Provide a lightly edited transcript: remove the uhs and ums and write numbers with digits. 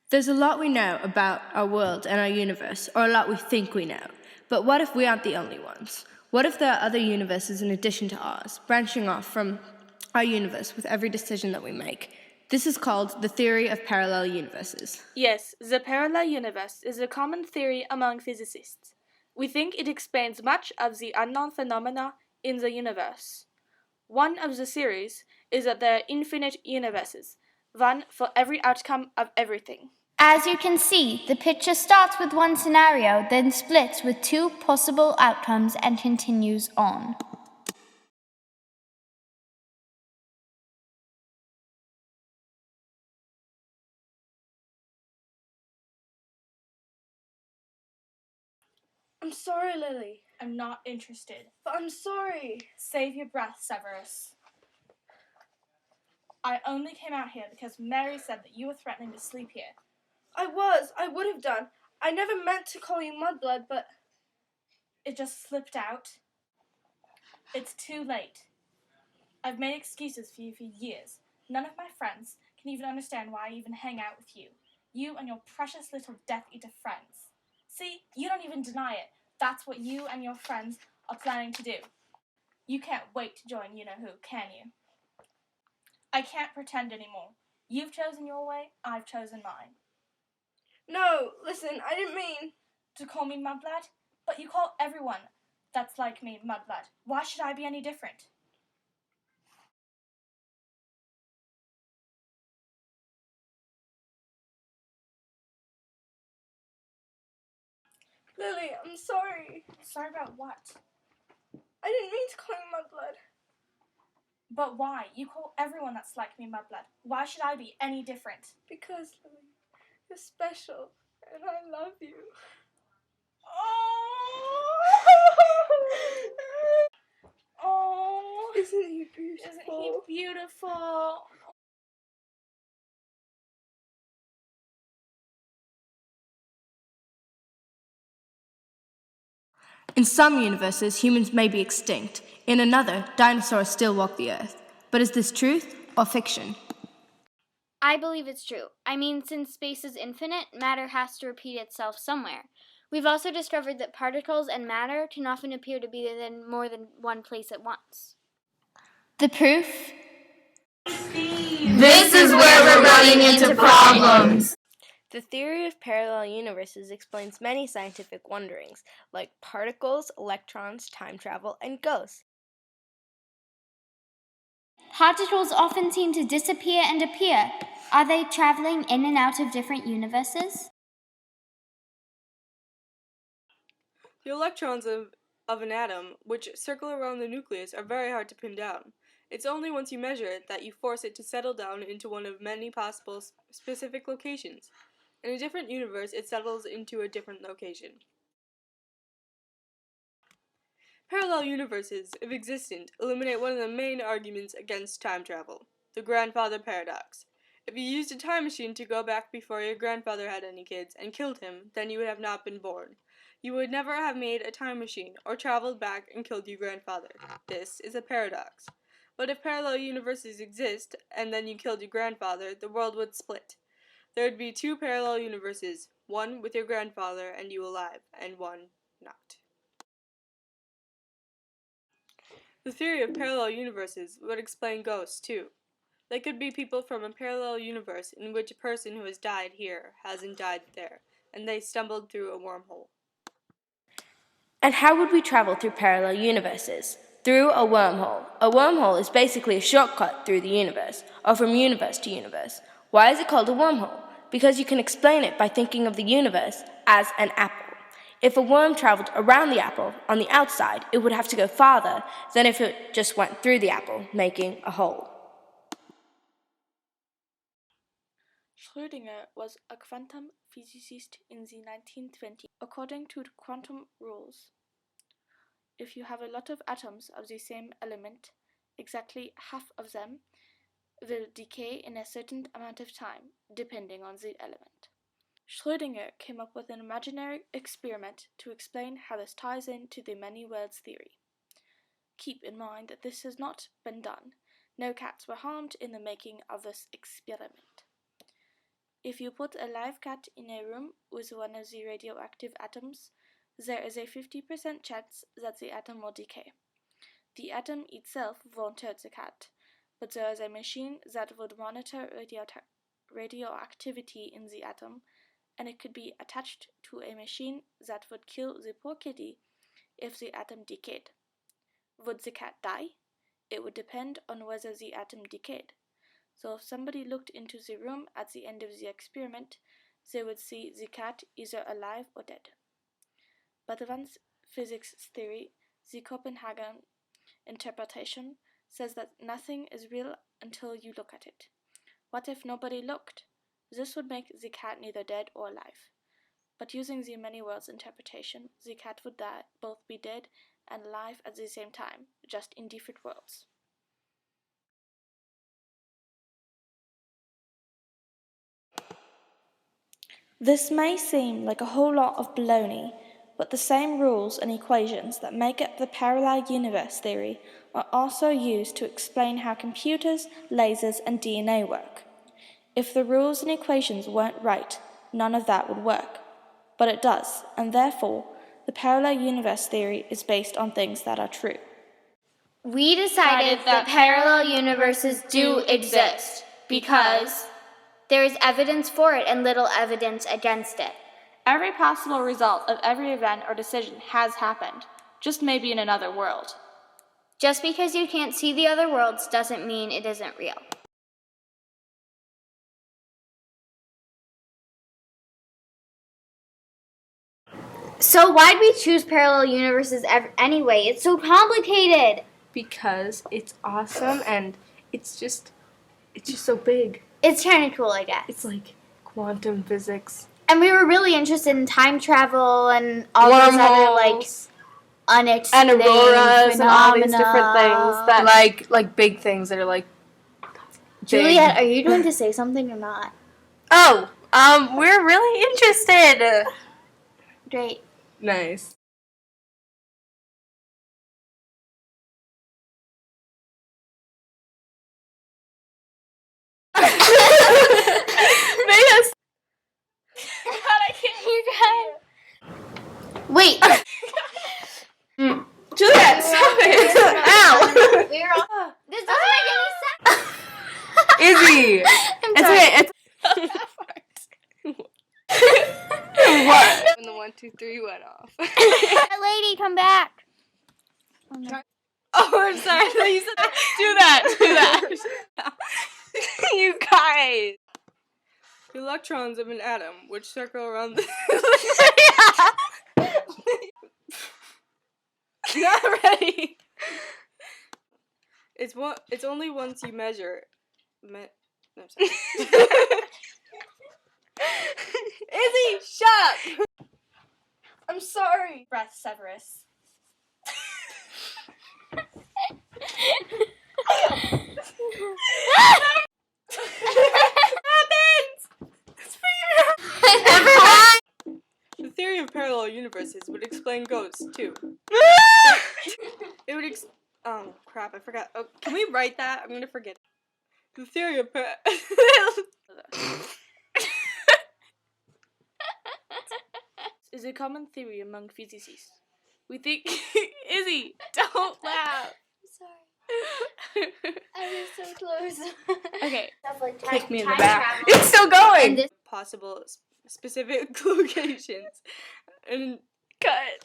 There's a lot we know about our world and our universe, or a lot we think we know. But what if we aren't the only ones? What if there are other universes in addition to ours, branching off from our universe with every decision that we make? This is called the theory of parallel universes. Yes, the parallel universe is a common theory among physicists. We think it explains much of the unknown phenomena in the universe. One of the theories is that there are infinite universes, one for every outcome of everything. As you can see, the picture starts with one scenario, then splits with two possible outcomes and continues on. I'm sorry, Lily. I'm not interested. But I'm sorry. Save your breath, Severus. I only came out here because Mary said that you were threatening to sleep here. I would have done. I never meant to call you Mudblood, but it just slipped out. It's too late. I've made excuses for you for years. None of my friends can even understand why I even hang out with you. You and your precious little Death Eater friends. See, you don't even deny it. That's what you and your friends are planning to do. You can't wait to join you-know-who, can you? I can't pretend anymore. You've chosen your way, I've chosen mine. No, listen, I didn't mean to call me Mudblood, but you call everyone that's like me Mudblood. Why should I be any different? Lily, I'm sorry. Sorry about what? I didn't mean to call you Mudblood. But why? You call everyone that's like me Mudblood. Why should I be any different? Because, Lily, you're special, and I love you. Oh, isn't he beautiful? Isn't he beautiful? In some universes, humans may be extinct. In another, dinosaurs still walk the earth. But is this truth or fiction? I believe it's true. I mean, since space is infinite, matter has to repeat itself somewhere. We've also discovered that particles and matter can often appear to be in more than one place at once. The proof? This is where we're running into problems. The theory of parallel universes explains many scientific wonderings, like particles, electrons, time travel, and ghosts. Particles often seem to disappear and appear. Are they traveling in and out of different universes? The electrons of an atom, which circle around the nucleus, are very hard to pin down. It's only once you measure it that you force it to settle down into one of many possible specific locations. In a different universe, it settles into a different location. Parallel universes, if existent, illuminate one of the main arguments against time travel, the grandfather paradox. If you used a time machine to go back before your grandfather had any kids and killed him, then you would have not been born. You would never have made a time machine or traveled back and killed your grandfather. This is a paradox. But if parallel universes exist, and then you killed your grandfather, the world would split. There would be two parallel universes, one with your grandfather and you alive, and one not. The theory of parallel universes would explain ghosts, too. They could be people from a parallel universe in which a person who has died here hasn't died there, and they stumbled through a wormhole. And how would we travel through parallel universes? Through a wormhole. A wormhole is basically a shortcut through the universe, or from universe to universe. Why is it called a wormhole? Because you can explain it by thinking of the universe as an apple. If a worm traveled around the apple on the outside, it would have to go farther than if it just went through the apple, making a hole. Schrödinger was a quantum physicist in the 1920s. According to the quantum rules, if you have a lot of atoms of the same element, exactly half of them will decay in a certain amount of time, depending on the element. Schrödinger came up with an imaginary experiment to explain how this ties into the many worlds theory. Keep in mind that this has not been done. No cats were harmed in the making of this experiment. If you put a live cat in a room with one of the radioactive atoms, there is a 50% chance that the atom will decay. The atom itself won't hurt the cat, but there is a machine that would monitor radioactivity in the atom, and it could be attached to a machine that would kill the poor kitty if the atom decayed. Would the cat die? It would depend on whether the atom decayed. So if somebody looked into the room at the end of the experiment, they would see the cat either alive or dead. But advanced physics theory, the Copenhagen interpretation, says that nothing is real until you look at it. What if nobody looked? This would make the cat neither dead or alive. But using the many worlds interpretation, the cat would both be dead and alive at the same time, just in different worlds. This may seem like a whole lot of baloney, but the same rules and equations that make up the parallel universe theory are also used to explain how computers, lasers, and DNA work. If the rules and equations weren't right, none of that would work. But it does, and therefore, the parallel universe theory is based on things that are true. We decided that parallel universes do exist because there is evidence for it and little evidence against it. Every possible result of every event or decision has happened, just maybe in another world. Just because you can't see the other worlds doesn't mean it isn't real. So why'd we choose parallel universes anyway? It's so complicated. Because it's awesome and it's just so big. It's kind of cool, I guess. It's like quantum physics. And we were really interested in time travel and all those other like unexplained and auroras phenomena. and all these different things that like big things that are like big. Juliet, are you going to say something or not? Oh, we're really interested. Great. Nice. God, I can't. You guys. Wait. Juliet, stop it! Ow! We're all. This doesn't make any sense. Izzy! I'm It's sorry. okay, what? When the 1, 2, 3 went off. That lady, come back. Oh, I'm sorry. I thought you said that. Do that. You guys. The electrons of an atom, which circle around the... Not ready. It's only once you measure. No, I'm sorry. Izzy, shut up. I'm sorry. Breath Severus. The theory of parallel universes would explain ghosts too. It would oh crap, I forgot. Oh, can we write that? I'm gonna forget. The theory of is a common theory among physicists. We think Izzy, don't laugh. Sorry. I was so close. Okay. Stuff like Kick me in the time back. travel. It's still going! And this possible specific locations and cut.